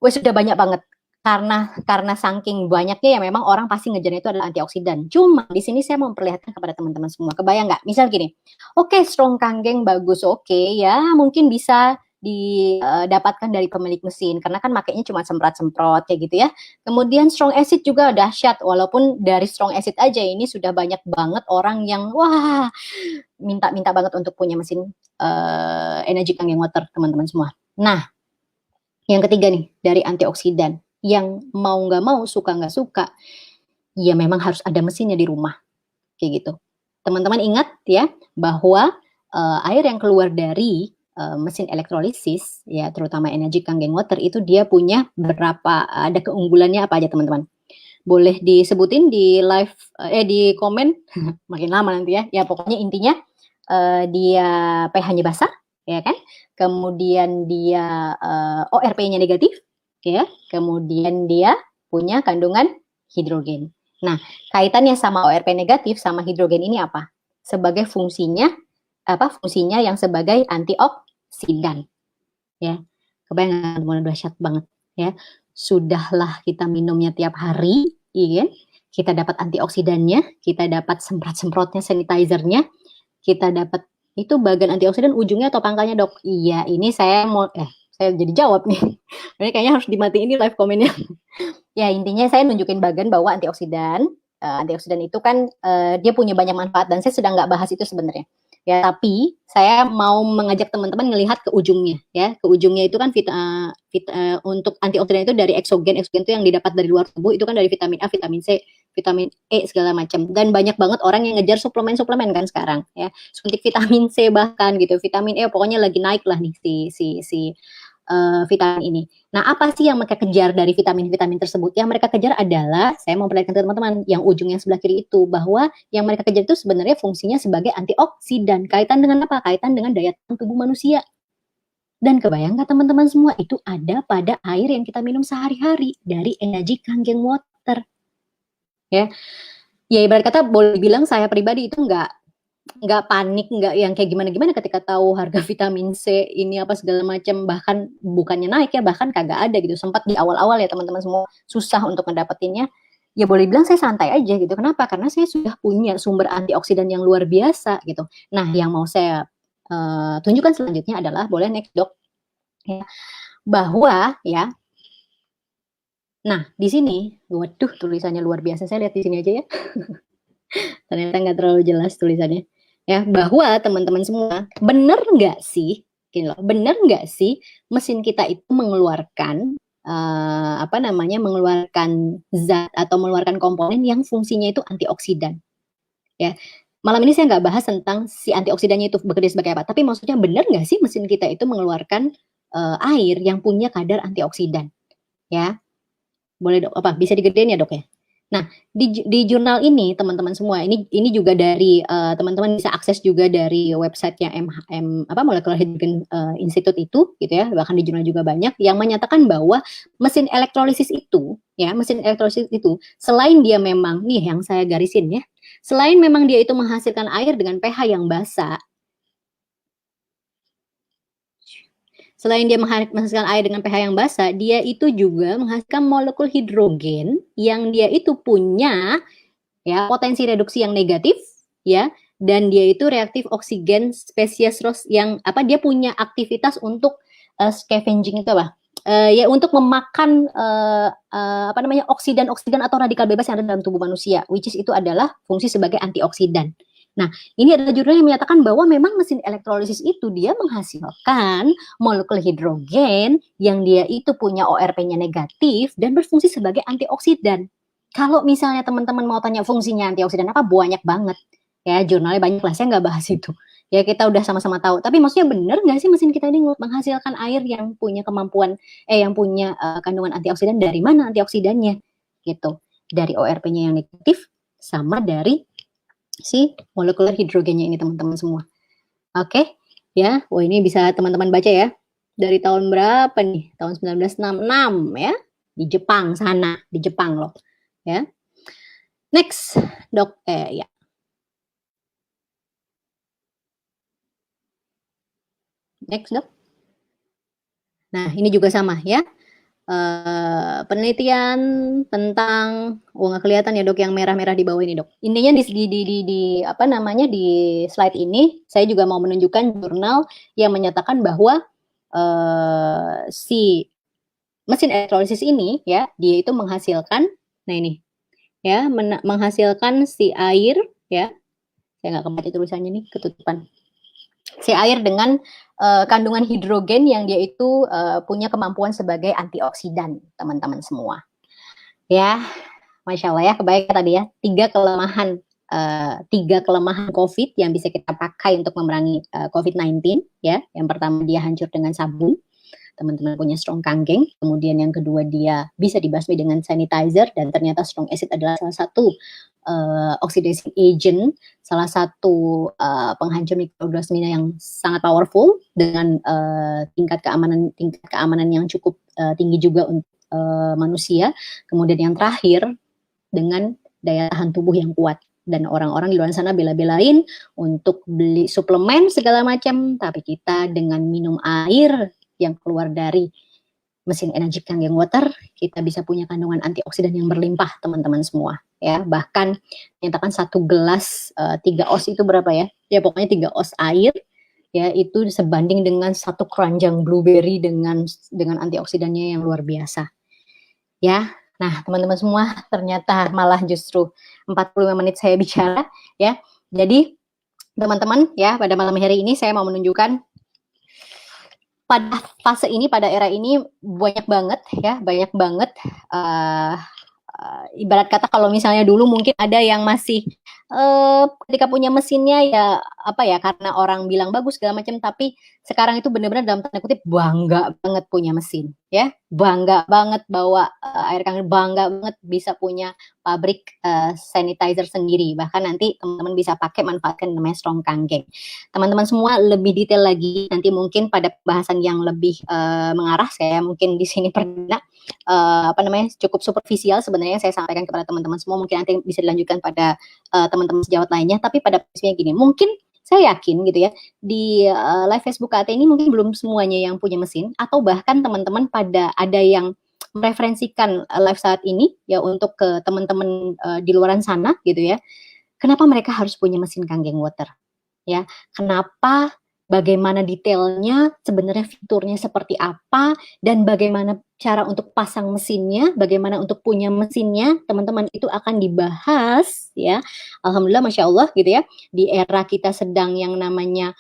Wes sudah banyak banget. Karena saking banyaknya ya, memang orang pasti ngejarnya itu adalah antioksidan. Cuma di sini saya mau memperlihatkan kepada teman-teman semua. Kebayang nggak? Misal gini, oke, strong kanggeng bagus, oke ya, mungkin bisa didapatkan dari pemilik mesin karena kan makainya cuma semprot-semprot kayak gitu ya. Kemudian strong acid juga dahsyat, walaupun dari strong acid aja ini sudah banyak banget orang yang wah minta-minta banget untuk punya mesin energy kanggeng water, teman-teman semua. Nah, yang ketiga nih, dari antioksidan, yang mau nggak mau, suka nggak suka, ya memang harus ada mesinnya di rumah, kayak gitu. Teman-teman ingat ya, bahwa air yang keluar dari mesin elektrolisis, ya terutama energy kanggeng water, itu dia punya ada keunggulannya apa aja, teman-teman? Boleh disebutin di live, di komen, makin lama nanti ya. Ya pokoknya intinya dia pH-nya basah, ya kan? Kemudian dia ORP-nya negatif, ya. Kemudian dia punya kandungan hidrogen. Nah, kaitannya sama ORP negatif sama hidrogen ini apa? Sebagai fungsinya fungsinya yang sebagai antioksidan, ya. Kebayang teman-teman, dahsyat banget ya. Sudahlah kita minumnya tiap hari, iya kan? Kita dapat antioksidannya, kita dapat semprot-semprotnya, sanitizernya, kita dapat itu bagian antioksidan ujungnya atau pangkalnya, Dok? Iya, ini saya jadi jawab nih. Ini kayaknya harus dimatiin ini live komennya. Ya, intinya saya nunjukin bagian bahwa antioksidan itu kan dia punya banyak manfaat dan saya sedang nggak bahas itu sebenarnya. Ya, tapi saya mau mengajak teman-teman melihat ke ujungnya ya. Ke ujungnya itu kan untuk antioksidan itu dari eksogen itu yang didapat dari luar tubuh, itu kan dari vitamin A, vitamin C, vitamin E segala macam. Dan banyak banget orang yang ngejar suplemen-suplemen kan sekarang ya. Suntik vitamin C bahkan gitu, vitamin E pokoknya lagi naik lah nih si vitamin ini. Nah, apa sih yang mereka kejar dari vitamin-vitamin tersebut? Yang mereka kejar adalah, saya mau perlihatkan ke teman-teman, yang ujung yang sebelah kiri itu, bahwa yang mereka kejar itu sebenarnya fungsinya sebagai antioksidan. Kaitan dengan apa? Kaitan dengan daya tahan tubuh manusia. Dan kebayang nggak teman-teman semua, itu ada pada air yang kita minum sehari-hari dari energy kanggeng water. Ya, ibarat kata boleh bilang saya pribadi itu nggak panik, nggak yang kayak gimana-gimana ketika tahu harga vitamin C ini apa segala macam, bahkan bukannya naik ya, bahkan kagak ada gitu. Sempat di awal-awal ya teman-teman semua susah untuk mendapatinnya. Ya boleh bilang saya santai aja gitu. Kenapa? Karena saya sudah punya sumber antioksidan yang luar biasa gitu. Nah, yang mau saya tunjukkan selanjutnya adalah, boleh next, Dok. Ya, bahwa ya. Nah, di sini, waduh tulisannya luar biasa. Saya lihat di sini aja ya. Ternyata nggak terlalu jelas tulisannya. Ya, bahwa teman-teman semua, benar nggak sih, benar nggak sih mesin kita itu mengeluarkan mengeluarkan zat atau mengeluarkan komponen yang fungsinya itu antioksidan, ya. malam ini saya nggak bahas tentang si antioksidannya itu bekerja sebagai apa, tapi maksudnya benar nggak sih mesin kita itu mengeluarkan air yang punya kadar antioksidan? Ya, boleh dok, apa bisa digedein ya dok ya? Nah, di jurnal ini teman-teman semua, ini juga dari teman-teman bisa akses juga dari websitenya apa Molecular Hydrogen Institute itu, gitu ya. Bahkan di jurnal juga banyak yang menyatakan bahwa mesin elektrolisis itu, ya, mesin elektrolisis itu selain dia memang nih yang saya garisin ya, selain memang dia itu menghasilkan air dengan pH yang basa, selain dia menghasilkan air dengan pH yang basa, dia itu juga menghasilkan molekul hidrogen yang dia itu punya ya potensi reduksi yang negatif ya, dan dia itu reaktif oksigen spesies ROS yang apa dia punya aktivitas untuk scavenging itu apa? Ya untuk memakan apa namanya oksidan-oksidan atau radikal bebas yang ada dalam tubuh manusia, which is itu adalah fungsi sebagai antioksidan. Nah, ini adalah jurnal yang menyatakan bahwa memang mesin elektrolisis itu dia menghasilkan molekul hidrogen yang dia itu punya ORP-nya negatif dan berfungsi sebagai antioksidan. Kalau misalnya teman-teman mau tanya fungsinya antioksidan apa, banyak banget. Ya, jurnalnya banyak lah, saya nggak bahas itu. Ya, kita udah sama-sama tahu. Tapi maksudnya benar nggak sih mesin kita ini menghasilkan air yang punya kemampuan, yang punya kandungan antioksidan? Dari mana antioksidannya? Gitu. Dari ORP-nya yang negatif sama dari si molekuler hidrogennya ini teman-teman semua. Oke, ya. Wah, ini bisa teman-teman baca ya. Dari tahun berapa nih? Tahun 1966 ya. Di Jepang sana, di Jepang loh. Ya. Next, Dok. Ya. Next, Dok. Nah, ini juga sama ya. Penelitian tentang nggak kelihatan ya dok yang merah-merah di bawah ini dok. Intinya di apa namanya di slide ini saya juga mau menunjukkan jurnal yang menyatakan bahwa si mesin elektrolisis ini ya dia itu menghasilkan, nah ini ya menghasilkan si air ya, saya nggak kebaca tulisannya nih ketutupan, si air dengan kandungan hidrogen yang dia itu punya kemampuan sebagai antioksidan, teman-teman semua. Ya, Masya Allah ya, kebaik tadi ya, tiga kelemahan COVID yang bisa kita pakai untuk memerangi COVID-19 ya. Yang pertama dia hancur dengan sabun, teman-teman punya strong kanggeng. Kemudian yang kedua dia bisa dibasmi dengan sanitizer, dan ternyata strong acid adalah salah satu oxidizing agent, salah satu penghancur mikroplasmina yang sangat powerful dengan tingkat keamanan yang cukup tinggi juga untuk manusia. Kemudian yang terakhir dengan daya tahan tubuh yang kuat. Dan orang-orang di luar sana bela-belain untuk beli suplemen segala macam, tapi kita dengan minum air yang keluar dari mesin energy kangen water, kita bisa punya kandungan antioksidan yang berlimpah teman-teman semua ya. Bahkan nyatakan 1 gelas 3 oz itu berapa ya? Ya pokoknya 3 oz air ya itu sebanding dengan 1 keranjang blueberry dengan antioksidannya yang luar biasa. Ya. Nah, teman-teman semua, ternyata malah justru 45 menit saya bicara ya. Jadi teman-teman ya, pada malam hari ini saya mau menunjukkan pada fase ini, pada era ini banyak banget ya, banyak banget ibarat kata kalau misalnya dulu mungkin ada yang masih ketika punya mesinnya ya apa ya karena orang bilang bagus segala macam, tapi sekarang itu benar-benar dalam tanda kutip bangga banget punya mesin ya, bangga banget bawa air kangen, bangga banget bisa punya pabrik sanitizer sendiri, bahkan nanti teman-teman bisa pakai manfaatkan namanya strong kangen. Teman-teman semua lebih detail lagi nanti mungkin pada pembahasan yang lebih mengarah, saya mungkin di sini pernah apa namanya cukup superficial sebenarnya saya sampaikan kepada teman-teman semua, mungkin nanti bisa dilanjutkan pada teman-teman sejawat lainnya, tapi pada prinsipnya gini, mungkin saya yakin gitu ya di live Facebook KT ini mungkin belum semuanya yang punya mesin, atau bahkan teman-teman pada ada yang mereferensikan live saat ini ya untuk ke teman-teman di luaran sana gitu ya, kenapa mereka harus punya mesin kangen water ya, kenapa, bagaimana detailnya, sebenarnya fiturnya seperti apa, dan bagaimana cara untuk pasang mesinnya, bagaimana untuk punya mesinnya, teman-teman itu akan dibahas ya. Alhamdulillah, Masya Allah gitu ya, di era kita sedang yang namanya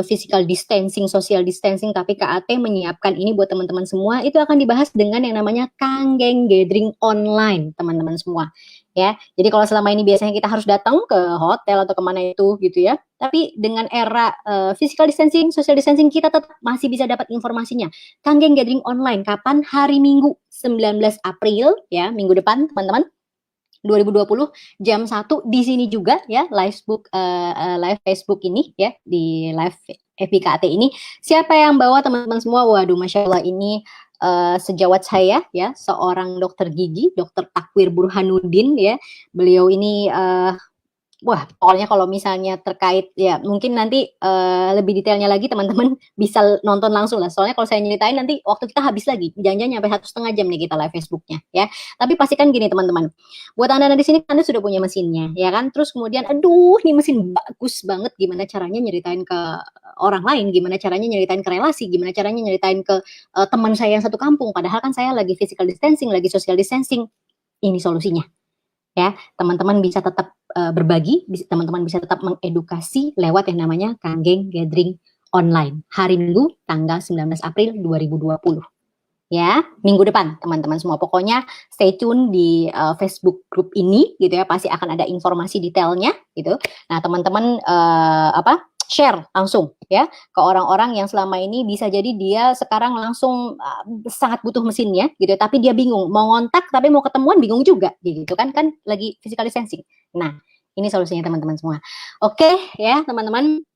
physical distancing, social distancing, tapi KAT menyiapkan ini buat teman-teman semua. Itu akan dibahas dengan yang namanya Kanggeng Gathering online, teman-teman semua. Ya, jadi kalau selama ini biasanya kita harus datang ke hotel atau kemana itu gitu ya. Tapi dengan era physical distancing, social distancing, kita tetap masih bisa dapat informasinya. Kanggeng Gathering online kapan? Hari Minggu 19 April ya, minggu depan teman-teman. 2020 jam 1 di sini juga ya, live Facebook ini ya, di live FBKT ini. Siapa yang bawa teman-teman semua? Waduh, Masya Allah, ini sejawat saya ya, seorang dokter gigi, Dokter Takwir Burhanuddin ya. Beliau ini wah, pokoknya kalau misalnya terkait ya mungkin nanti lebih detailnya lagi teman-teman bisa nonton langsung lah. Soalnya kalau saya nyeritain nanti waktu kita habis lagi. Jangan-jangan sampai 1,5 jam nih kita live Facebooknya ya. Tapi pastikan gini teman-teman. Buat anda di sini Anda sudah punya mesinnya ya kan. Terus kemudian aduh ini mesin bagus banget. Gimana caranya nyeritain ke orang lain? Gimana caranya nyeritain ke relasi? Gimana caranya nyeritain ke teman saya yang satu kampung? Padahal kan saya lagi physical distancing, lagi social distancing. Ini solusinya. Ya, teman-teman bisa tetap berbagi, teman-teman bisa tetap mengedukasi lewat yang namanya Kanggeng Gathering online. Hari Minggu tanggal 19 April 2020. Ya, minggu depan teman-teman semua. Pokoknya stay tune di Facebook group ini gitu ya, pasti akan ada informasi detailnya gitu. Nah, teman-teman share langsung ya ke orang-orang yang selama ini bisa jadi dia sekarang langsung sangat butuh mesinnya gitu, tapi dia bingung mau ngontak tapi mau ketemuan bingung juga gitu kan lagi physical distancing. Nah, ini solusinya teman-teman semua. Oke ya teman-teman,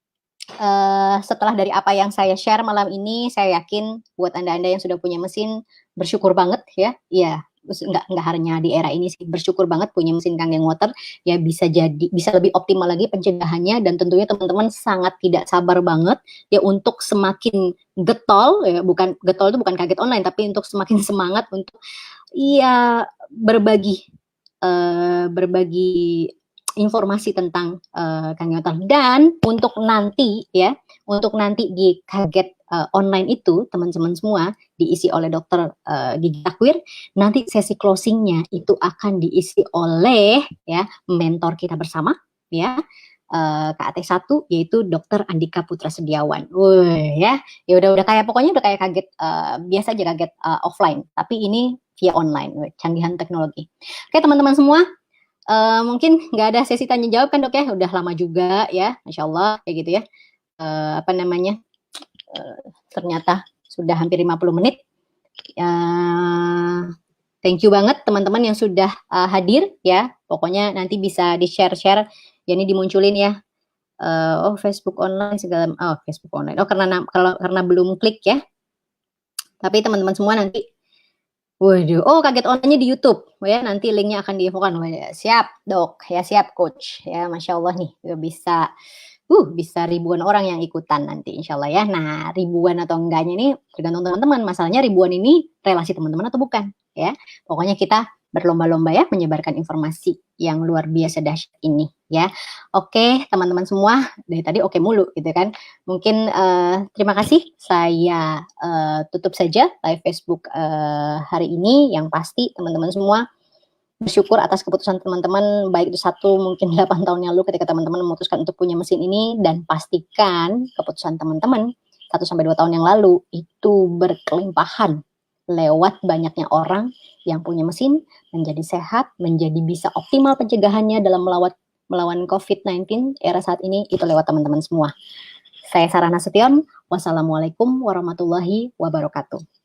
setelah dari apa yang saya share malam ini, saya yakin buat anda-anda yang sudah punya mesin bersyukur banget ya. Iya, nggak hanya di era ini sih, bersyukur banget punya mesin Kanggeng Water ya, bisa lebih optimal lagi pencegahannya, dan tentunya teman-teman sangat tidak sabar banget ya untuk semakin getol ya, getol itu bukan kaget online, tapi untuk semakin semangat untuk iya berbagi informasi tentang Kanggeng Water. Dan untuk nanti di kaget online itu teman-teman semua diisi oleh dokter gigi Takwir. Nanti sesi closingnya itu akan diisi oleh ya mentor kita bersama ya, KAT 1 yaitu Dokter Andika Putra Sediawan. Ya udah kayak pokoknya udah kayak kaget biasa aja, kaget offline, tapi ini via online, canggihan teknologi. Oke teman-teman semua, mungkin nggak ada sesi tanya jawab kan dok ya, udah lama juga ya, Masya Allah kayak gitu ya. Ternyata sudah hampir 50 menit. Thank you banget teman-teman yang sudah hadir ya. Pokoknya nanti bisa di-share-share, ya ini dimunculin ya. Facebook online segala, Facebook online. Karena belum klik ya. Tapi teman-teman semua nanti, waduh, kaget online-nya di YouTube ya. Nanti linknya akan diinfokan. Siap dok, ya siap coach ya, Masya Allah nih bisa ribuan orang yang ikutan nanti insya Allah ya. Nah, ribuan atau enggaknya ini tergantung teman-teman. Masalahnya ribuan ini relasi teman-teman atau bukan ya. Pokoknya kita berlomba-lomba ya menyebarkan informasi yang luar biasa dahsyat ini ya. Oke teman-teman semua, dari tadi oke mulu gitu kan. Mungkin terima kasih, saya tutup saja live Facebook hari ini. Yang pasti teman-teman semua bersyukur atas keputusan teman-teman, baik itu mungkin 8 tahun yang lalu ketika teman-teman memutuskan untuk punya mesin ini, dan pastikan keputusan teman-teman 1-2 tahun yang lalu itu berkelimpahan lewat banyaknya orang yang punya mesin menjadi sehat, menjadi bisa optimal pencegahannya dalam melawan COVID-19 era saat ini, itu lewat teman-teman semua. Saya Sarah Nasution, wassalamualaikum warahmatullahi wabarakatuh.